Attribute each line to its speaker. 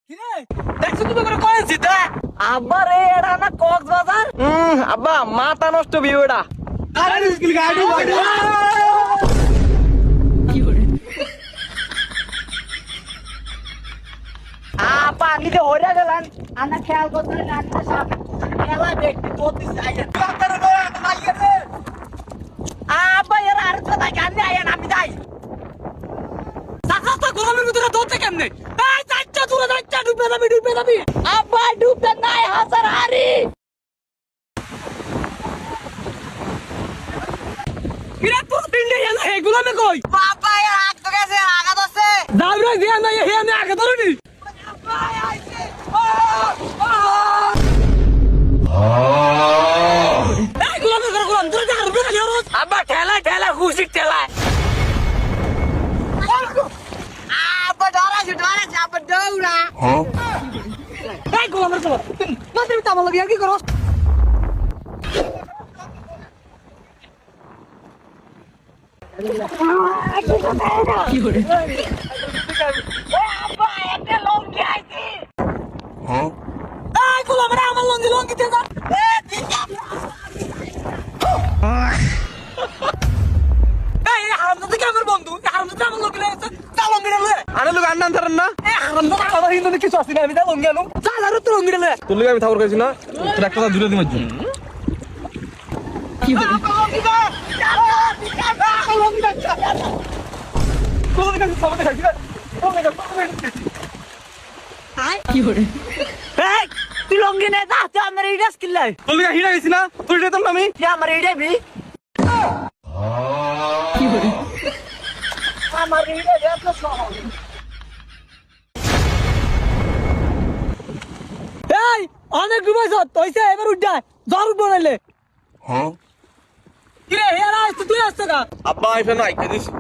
Speaker 1: কিরে দেখছ তুমি করে কইছি তা
Speaker 2: আব্বা রে এটা না কক্সবাজার। আব্বা মাথা নষ্ট ভিউ এটা।
Speaker 1: আরে স্কুল গাড়ি
Speaker 2: আপা আমি যে হইরা গেলাম আনা খেয়াল করতে না খেলা দেখতে তোতে আইয়া আপা এর আর তো না গান আইয়া আমি যাই
Speaker 1: সাকাস্তা গরমের ভিতরে দৌড়তে কেমনে এই চাচ্চা দূরে যাচ্চা ডুবে যাবি
Speaker 2: আপা ডুবতে নাই হাজার হারি।
Speaker 1: কিরে তোর পিন্ডে এলো এগুলো আমি কই
Speaker 2: বাবা এর হাত তো গেছে আগা দছে
Speaker 1: দাবরে দিয়া না হে আমি আগে ধরুনি এগুলো আমি করে কোন তোর যা রুবে খালি রোজ
Speaker 2: আব্বা ঠেলা ঠেলা খুশি ঠেলা আপা ডরাছে আপা দৌড়া
Speaker 1: এই গোলামের চলো মাত্র তামাল লাগি কি করছ কি করে
Speaker 2: আপা একটা লঙ্গি আইছি
Speaker 1: এই গোলামের আমার লঙ্গি তে যা এই হারামজাদা কি আমার বন্ধু হারামজাদা আমার লঙ্গি লাগে চা লঙ্গি লে
Speaker 3: আরে লোক আন্নান থারেন না
Speaker 1: এই হারামজাদা আমার হিন্দু কিছু আসি না আমি যা লঙ্গি আনো চা আর তো লঙ্গি লে
Speaker 3: তোর লোক আমি থাকর কইছি না তোর একটা কথা দূরে দিমার জন্য
Speaker 1: কি করে কি করে
Speaker 2: এই তুই লঙ্গি নে যা তুই আমার এইটা স্কিল লাই
Speaker 3: তোর লোক হিরা গেছি না তোর যেতাম না আমি
Speaker 2: আমার এইটা ভি
Speaker 1: কি করে
Speaker 2: আমার এইটা এত সহজ
Speaker 1: এই অনেক ডুবাইছ তইছে এবার উঠ যা জ্বর উঠবো নাইলে
Speaker 3: হ্যাঁ
Speaker 1: কিরে হেরা আসতে তুই আসতে না
Speaker 3: আব্বা আইফা না আইকা দিছি